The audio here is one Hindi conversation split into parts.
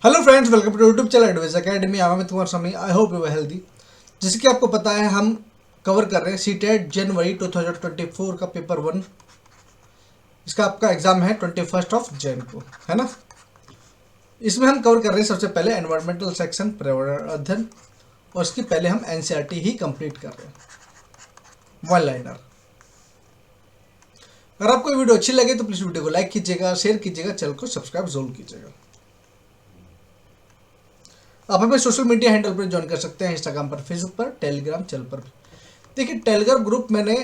Hello friends, welcome to YouTube channel advice academy. मैं तुम्हारा समय। I hope you are healthy. जैसे कि आपको पता है, हम कवर कर रहे हैं सीटेट जनवरी 2024 का पेपर 1। इसका आपका एग्जाम है 21 को, है ना। इसमें हम कवर कर रहे हैं सबसे पहले एनवायरमेंटल सेक्शन, पर्यावरण अध्ययन, और इसके पहले हम एनसीईआरटी ही कंप्लीट कर रहे हैं, वन लाइनर। अगर आपको ये वीडियो अच्छी लगे तो प्लीज़ वीडियो को लाइक कीजिएगा, शेयर कीजिएगा, चैनल को सब्सक्राइब जरूर कीजिएगा। आप हमें सोशल मीडिया हैंडल पर ज्वाइन कर सकते हैं, इंस्टाग्राम पर, फेसबुक पर, टेलीग्राम चैनल पर भी। देखिए, टेलीग्राम ग्रुप मैंने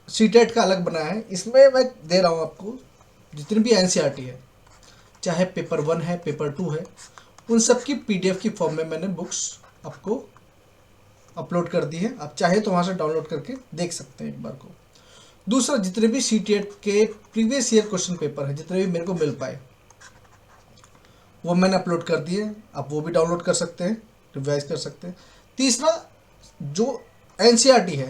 सीटेट का अलग बनाया है। इसमें मैं दे रहा हूँ आपको जितनी भी एनसीईआरटी है, चाहे पेपर 1 है, पेपर 2 है, उन सब की पीडीएफ की फॉर्म में मैंने बुक्स आपको अपलोड कर दी है। आप चाहे तो वहाँ से डाउनलोड करके देख सकते हैं एक बार को। दूसरा, जितने भी सीटेट के प्रीवियस ईयर क्वेश्चन पेपर है, जितने भी मेरे को मिल पाए, वो मैंने अपलोड कर दिए। आप वो भी डाउनलोड कर सकते हैं, रिवाइज कर सकते हैं। तीसरा, जो एनसीईआरटी है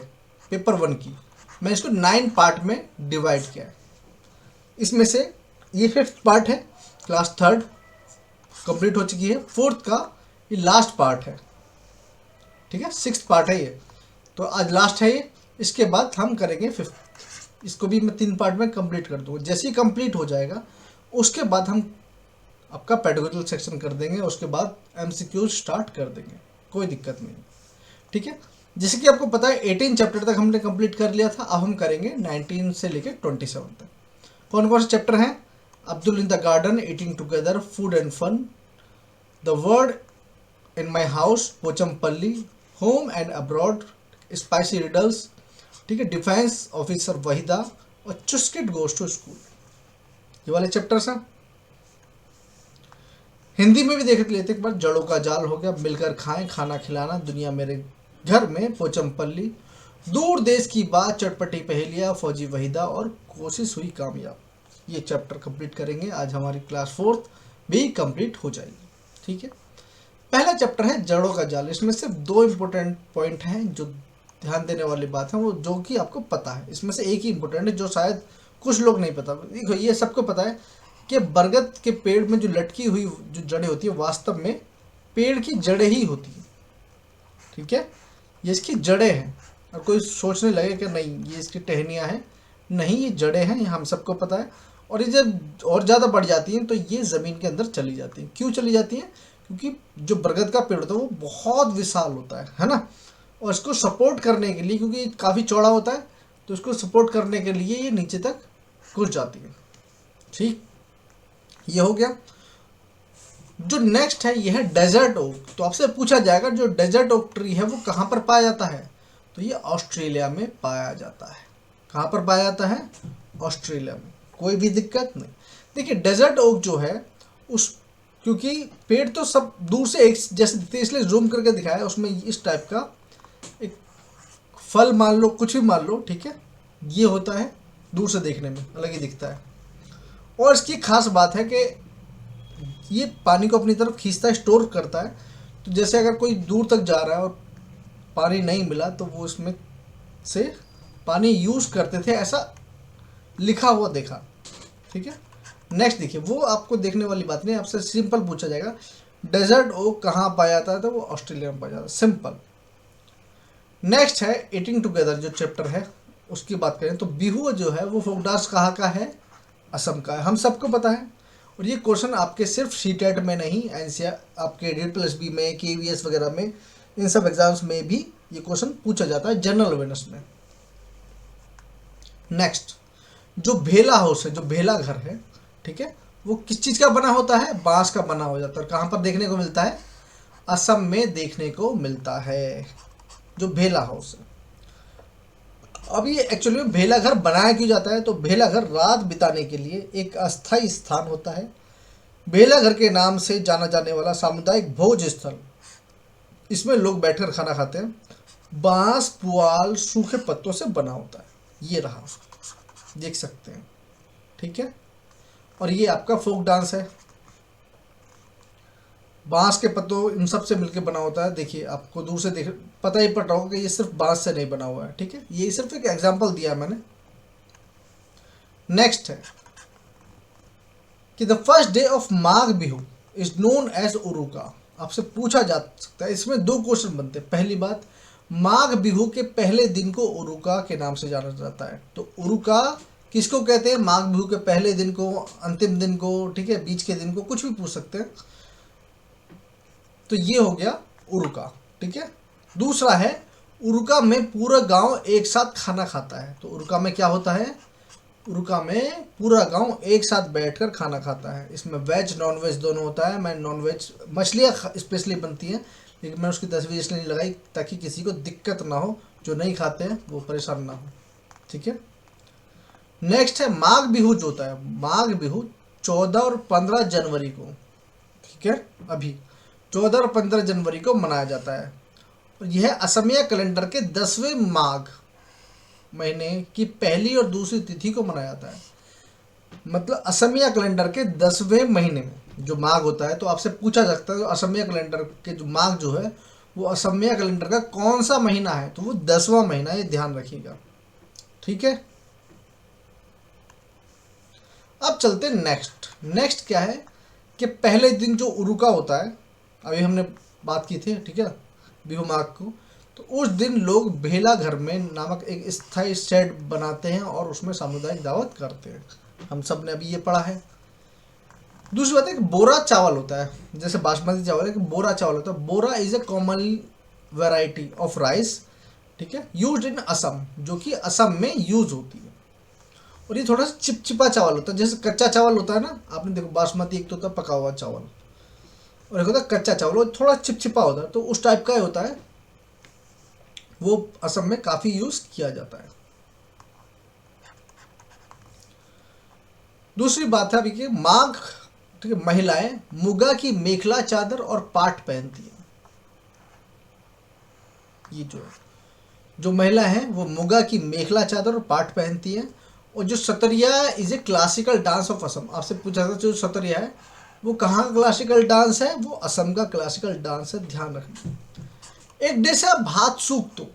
पेपर 1 की, मैं इसको 9 पार्ट में डिवाइड किया है। इसमें से ये 5th पार्ट है, क्लास 3rd कंप्लीट हो चुकी है। 4th का ये लास्ट पार्ट है, ठीक है। 6th पार्ट है ये, तो आज लास्ट है ये। इसके बाद हम करेंगे 5th। इसको भी मैं 3 पार्ट में कंप्लीट कर दूँगा। जैसे ही कंप्लीट हो जाएगा, उसके बाद हम आपका पेडागोजिकल सेक्शन कर देंगे, उसके बाद एमसीक्यू स्टार्ट कर देंगे, कोई दिक्कत नहीं, ठीक है। जैसे कि आपको पता है 18 चैप्टर तक हमने कंप्लीट कर लिया था। अब हम करेंगे 19 से लेकर 27 तक। कौन कौन से चैप्टर हैं? Abdul in the garden, eating together, food and fun, the word in my house, Pochampalli, home and abroad, spicy riddles, ठीक है, डिफेंस ऑफिसर वहीदा, और चुस्किट गोज टू स्कूल। ये वाले चैप्टर्स हैं। हिंदी में भी देख लेते एक बार। जड़ों का जाल हो गया, मिलकर खाएं, खाना खिलाना, दुनिया मेरे घर में, पोचमपल्ली, दूर देश की बात, चटपटी पहेलियाँ, फौजी वहीदा, और कोशिश हुई कामयाब। ये चैप्टर कंप्लीट करेंगे आज। हमारी क्लास 4th भी कंप्लीट हो जाएगी, ठीक है। पहला चैप्टर है जड़ों का जाल। इसमें सिर्फ 2 इंपॉर्टेंट पॉइंट हैं जो ध्यान देने वाली बात है, वो जो कि आपको पता है। इसमें से एक ही इंपॉर्टेंट है जो शायद कुछ लोग नहीं पता। देखो, ये सबको पता है कि बरगद के पेड़ में जो लटकी हुई जो जड़ें होती है, वास्तव में पेड़ की जड़ें ही होती है, ठीक है। ये इसकी जड़ें हैं। और कोई सोचने लगे कि नहीं ये इसकी टहनियाँ हैं, नहीं, ये जड़ें हैं, ये हम सबको पता है। और ये जब और ज़्यादा बढ़ जाती हैं तो ये ज़मीन के अंदर चली जाती हैं। क्यों चली जाती हैं? क्योंकि जो बरगद का पेड़ होता है वो बहुत विशाल होता है ना। और इसको सपोर्ट करने के लिए, क्योंकि काफ़ी चौड़ा होता है, तो इसको सपोर्ट करने के लिए ये नीचे तक घुस जाती है, ठीक। ये हो गया। जो नेक्स्ट है ये है डेजर्ट ओक। तो आपसे पूछा जाएगा जो डेजर्ट ओक ट्री है वो कहाँ पर पाया जाता है? तो ये ऑस्ट्रेलिया में पाया जाता है। कहाँ पर पाया जाता है? ऑस्ट्रेलिया में। कोई भी दिक्कत नहीं। देखिए, डेजर्ट ओक जो है उस, क्योंकि पेड़ तो सब दूर से एक जैसे दिखते हैं, इसलिए जूम करके दिखाया है। उसमें इस टाइप का एक फल मान लो, कुछ भी मान लो, ठीक है, ये होता है। दूर से देखने में अलग ही दिखता है। और इसकी खास बात है कि ये पानी को अपनी तरफ खींचता है, स्टोर करता है। तो जैसे अगर कोई दूर तक जा रहा है और पानी नहीं मिला तो वो इसमें से पानी यूज़ करते थे, ऐसा लिखा हुआ देखा, ठीक है। नेक्स्ट देखिए, वो आपको देखने वाली बात नहीं, आपसे सिंपल पूछा जाएगा डेजर्ट ओक कहाँ पाया जाता है, तो वो ऑस्ट्रेलिया में पाया जाता है, सिंपल। नेक्स्ट है ईटिंग टुगेदर। जो चैप्टर है उसकी बात करें तो बिहू जो है वो फोक डांस कहाँ का है? असम का है, हम सबको पता है। और ये क्वेश्चन आपके सिर्फ सीटेट में नहीं, एनसीआर आपके DSB में, KVS वगैरह में, इन सब एग्जाम्स में भी ये क्वेश्चन पूछा जाता है, जनरल अवेयरनेस में। नेक्स्ट, जो भेला हाउस है, जो भेला घर है, ठीक है, वो किस चीज़ का बना होता है? बांस का बना हो जाता है। कहाँ पर देखने को मिलता है? असम में देखने को मिलता है, जो भेला हाउस है। अब ये एक्चुअली में भेला घर बनाया क्यों जाता है? तो भेला घर रात बिताने के लिए एक अस्थायी स्थान होता है। भेला घर के नाम से जाना जाने वाला सामुदायिक भोज स्थल, इसमें लोग बैठकर खाना खाते हैं। बांस, पुआल, सूखे पत्तों से बना होता है। ये रहा, देख सकते हैं, ठीक है। और ये आपका फोक डांस है, बांस के पत्तों इन सब से मिलकर बना होता है। देखिए, आपको दूर से देख पता ही पड़ रहा होगा कि ये सिर्फ बांस से नहीं बना हुआ है, ठीक है। ये सिर्फ एक एग्जांपल दिया है मैंने। नेक्स्ट है कि the first day of Magh Bihu, is known as Uruka. आपसे पूछा जा सकता है, इसमें दो क्वेश्चन बनते हैं। पहली बात, माघ बिहू के पहले दिन को उरुका के नाम से जाना जाता है। तो उरुका किसको कहते हैं? माघ बिहू के पहले दिन को, अंतिम दिन को, ठीक है, बीच के दिन को, कुछ भी पूछ सकते हैं। तो ये हो गया उरुका, ठीक है। दूसरा है, उरुका में पूरा गांव एक साथ खाना खाता है। तो उरुका में क्या होता है? उरुका में पूरा गांव एक साथ बैठकर खाना खाता है। इसमें वेज नॉन वेज दोनों होता है। मैं नॉन वेज मछलियाँ स्पेशली बनती हैं, लेकिन मैं उसकी तस्वीर इसलिए नहीं लगाई ताकि किसी को दिक्कत ना हो, जो नहीं खाते हैं वो परेशान ना हो, ठीक है। नेक्स्ट है माघ बिहू जो होता है। माघ बिहू 14 और 15 जनवरी को, ठीक है, अभी 14 और 15 जनवरी को मनाया जाता है। और यह असमिया कैलेंडर के 10वें माघ महीने की पहली और दूसरी तिथि को मनाया जाता है। मतलब असमिया कैलेंडर के 10वें महीने में जो माघ होता है। तो आपसे पूछा जा सकता है तो असमिया कैलेंडर के जो माघ जो है वो असमिया कैलेंडर का कौन सा महीना है? तो वो 10वां महीना, ये ध्यान रखिएगा, ठीक है। अब चलते नेक्स्ट। नेक्स्ट क्या है कि पहले दिन जो उरुका होता है, अभी हमने बात की थी, ठीक है, बिहू माघ को। तो उस दिन लोग भेला घर में नामक एक स्थायी शेड बनाते हैं और उसमें सामुदायिक दावत करते हैं। हम सब ने अभी ये पढ़ा है। दूसरी बात है कि बोरा चावल होता है, जैसे बासमती चावल है कि बोरा चावल होता है। Bora is a common variety of rice, ठीक है, यूज्ड इन असम, जो कि असम में यूज होती है। और ये थोड़ा सा चिपचिपा चावल होता है। जैसे कच्चा चावल होता है ना, आपने देखो बासमती एक तो होता है पका हुआ चावल, और एक होता है कच्चा चावल, वो थोड़ा चिपचिपा होता है। तो उस टाइप का ही होता है, वो असम में काफ़ी यूज़ किया जाता है। दूसरी बात है अभी कि माघ, ठीक है, महिलाएं मुगा की मेखला चादर और पाट पहनती हैं। ये जो महिला हैं वो मुगा की मेखला चादर और पाट पहनती हैं। और जो Sattriya is a classical dance of Assam. आपसे पूछा था जो सतरिया है वो कहाँ का क्लासिकल डांस है? वो असम का क्लासिकल डांस है, ध्यान रखना। एक डिश है भात सूक्तो।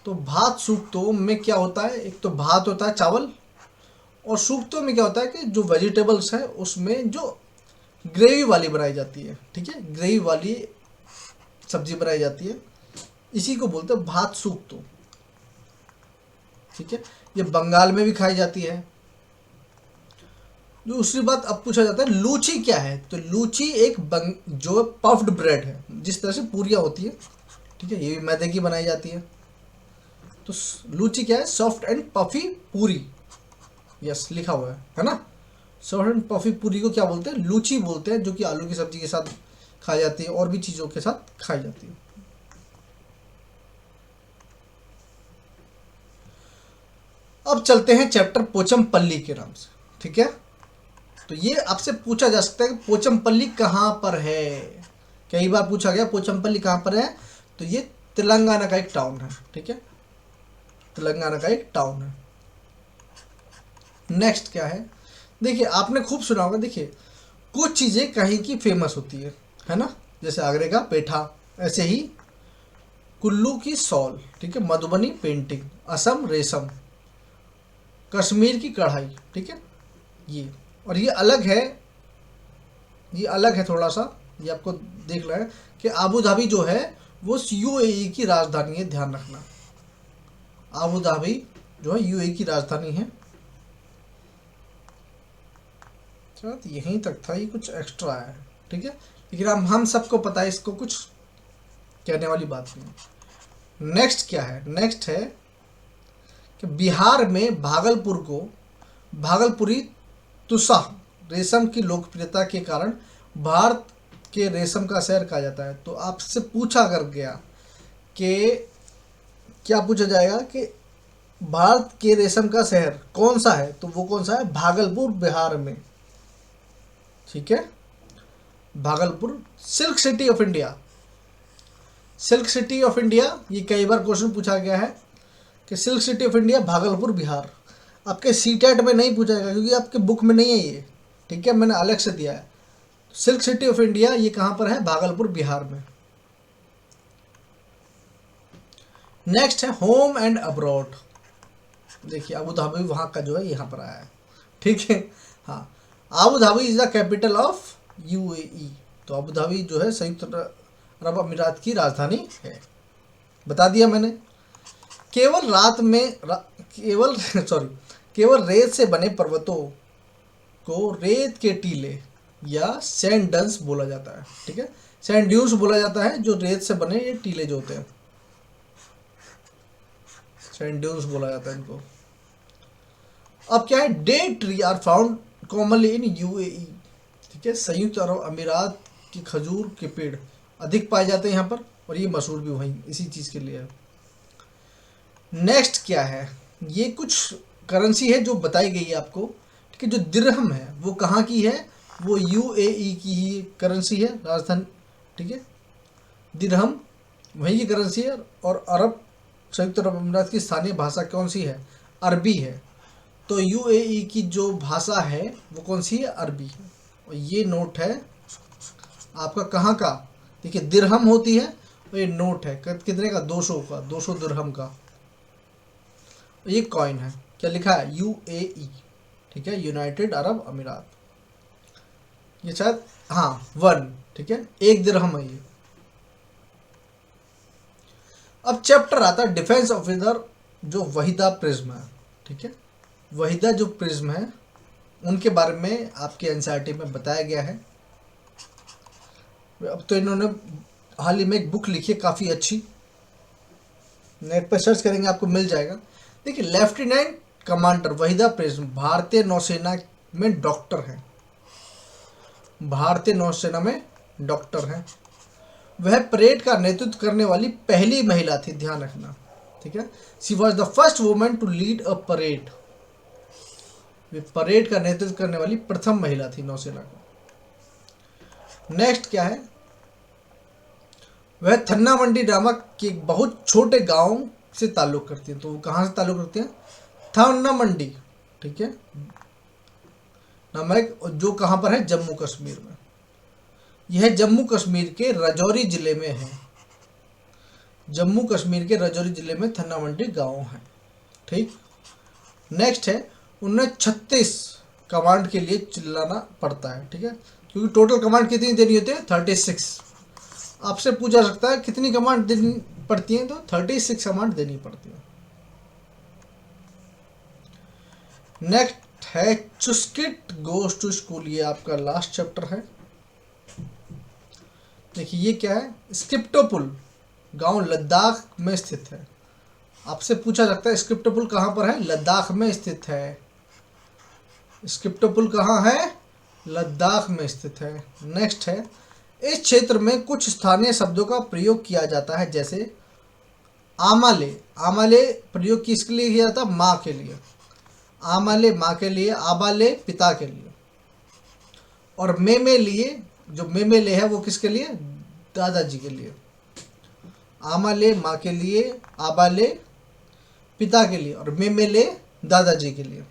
तो भात सूक्तो में क्या होता है? एक तो भात होता है चावल, और सूक्तो में क्या होता है कि जो वेजिटेबल्स है उसमें जो ग्रेवी वाली बनाई जाती है, ठीक है, ग्रेवी वाली सब्जी बनाई जाती है, इसी को बोलते हैं भात सूक्तो, ठीक है। ये बंगाल में भी खाई जाती है। दूसरी बात अब पूछा जाता है लूची क्या है? तो लूची एक जो पफ्ड ब्रेड है, जिस तरह से पूरियाँ होती है, ठीक है, ये भी मैदे की बनाई जाती है। तो लूची क्या है? सॉफ्ट एंड पफी पूरी। यस, लिखा हुआ है ना। सॉफ्ट एंड पफी पूरी को क्या बोलते हैं? लूची बोलते हैं, जो कि आलू की सब्जी के साथ खाई जाती है और भी चीज़ों के साथ खाई जाती है। अब चलते हैं चैप्टर पोचमपल्ली के नाम से, ठीक है। तो ये आपसे पूछा जा सकता है कि पोचमपल्ली कहाँ पर है। कई बार पूछा गया पोचमपल्ली कहाँ पर है। तो ये तेलंगाना का एक टाउन है, ठीक है, तेलंगाना का एक टाउन है। नेक्स्ट क्या है? देखिए आपने खूब सुना होगा। देखिए कुछ चीज़ें कहीं की फेमस होती है ना, जैसे आगरे का पेठा, ऐसे ही कुल्लू की सॉल, ठीक है, मधुबनी पेंटिंग, असम रेशम, कश्मीर की कढ़ाई, ठीक है, ये। और ये अलग है, ये अलग है थोड़ा सा, ये आपको देख रहे हैं कि आबू धाबी जो है वो यूएई की राजधानी है, ध्यान रखना। आबू धाबी जो है यूएई की राजधानी है। यहीं तक था, ये कुछ एक्स्ट्रा है, ठीक है, लेकिन हम सबको पता है, इसको कुछ कहने वाली बात नहीं। नेक्स्ट क्या है? नेक्स्ट है कि बिहार में भागलपुर को भागलपुरी तुसा रेशम की लोकप्रियता के कारण भारत के रेशम का शहर कहा जाता है। तो आपसे पूछा कर गया कि क्या पूछा जाएगा कि भारत के रेशम का शहर कौन सा है? तो वो कौन सा है? भागलपुर, बिहार में, ठीक है, Bhagalpur. Silk city of India, silk city of India, ये कई बार क्वेश्चन पूछा गया है कि silk city of India Bhagalpur Bihar. आपके सीटेट में नहीं पूछा गया क्योंकि आपके बुक में नहीं है ये, ठीक है, मैंने अलग से दिया है। सिल्क सिटी ऑफ इंडिया ये कहाँ पर है? भागलपुर बिहार में। नेक्स्ट है होम एंड अब्रॉड। देखिए अबू धाबी वहाँ का जो है यहाँ पर आया है, ठीक है। हाँ, Abu Dhabi is the capital of UAE. तो अबू धाबी जो है संयुक्त अरब अमीरात की राजधानी है, बता दिया मैंने। केवल रात में केवल सॉरी केवल रेत से बने पर्वतों को रेत के टीले या सैंड डंस बोला जाता है, ठीक है। सैंड ड्यून्स बोला जाता है जो रेत से बने ये टीले जो होते हैं, सैंड ड्यून्स बोला जाता है इनको। अब क्या है, date tree are found commonly in UAE, ठीक है। संयुक्त अरब अमीरात की खजूर के पेड़ अधिक पाए जाते हैं यहाँ पर, और ये मशहूर भी वहीं इसी चीज़ के लिए है। नेक्स्ट क्या है, ये कुछ करेंसी है जो बताई गई है आपको, ठीक है। जो दिरहम है वो कहाँ की है, वो यूएई की ही करेंसी है, राजधानी, ठीक है। दिरहम वहीं की करेंसी है। और अरब संयुक्त अरब अमीरात की स्थानीय भाषा कौन सी है, अरबी है। तो यूएई की जो भाषा है वो कौन सी है, अरबी है। और ये नोट है आपका कहाँ का, देखिए दिरहम होती है, और ये नोट है कितने का, 200 का, 200 दिरहम का ये कॉइन है। क्या लिखा है, यूएई, ठीक है, यूनाइटेड अरब अमीरात। ये शायद हाँ 1, ठीक है, 1 दिरहम है ये। अब चैप्टर आता है डिफेंस ऑफिसर, जो वहीदा प्रिज्म है, ठीक है। वहीदा जो प्रिज्म है उनके बारे में आपके एनसीईआरटी में बताया गया है। अब तो इन्होंने हाल ही में एक बुक लिखी है काफ़ी अच्छी, नेट पर सर्च करेंगे आपको मिल जाएगा। देखिए लेफ्टिनेंट कमांडर वहीदा प्रिज्म भारतीय नौसेना में डॉक्टर हैं, भारतीय नौसेना में डॉक्टर हैं। वह परेड का नेतृत्व करने वाली पहली महिला थी, ध्यान रखना, ठीक है। She was the first woman to lead a parade, वे परेड का नेतृत्व करने वाली प्रथम महिला थी नौसेना को। नेक्स्ट क्या है, वह थन्ना मंडी नामक के एक बहुत छोटे गांव से ताल्लुक़ करती हैं। तो वो कहाँ से ताल्लुक़ रखती हैं, थन्ना मंडी, ठीक है, नामक, जो कहाँ पर है, जम्मू कश्मीर में। यह जम्मू कश्मीर के राजौरी जिले में है, जम्मू कश्मीर के राजौरी जिले में थन्ना मंडी गाँव है, ठीक। नेक्स्ट है, 1936 कमांड के लिए चिल्लाना पड़ता है, ठीक है, क्योंकि टोटल कमांड कितनी देनी होती है, 36। आपसे पूछा सकता है कितनी कमांड देनी पड़ती है, तो 36 कमांड देनी पड़ती है। नेक्स्ट है चुस्किट गोज टू स्कूल, ये आपका लास्ट चैप्टर है। देखिए ये क्या है, स्क्रिप्टोपुल गांव लद्दाख में स्थित है। आपसे पूछा सकता है स्क्रिप्टोपुल कहाँ पर है, लद्दाख में स्थित है। स्क्रिप्टोपुल कहाँ है, लद्दाख में स्थित है। नेक्स्ट है, इस क्षेत्र में कुछ स्थानीय शब्दों का प्रयोग किया जाता है, जैसे आमाले, आमाले प्रयोग किसके लिए किया जाता है, माँ के लिए, आमाले माँ के लिए, आबाले पिता के लिए, और मेमे लिए, जो मेमेले है वो किसके लिए, दादाजी के लिए। आमाले माँ के लिए, आबाले पिता के लिए, और मेमेले दादाजी के लिए।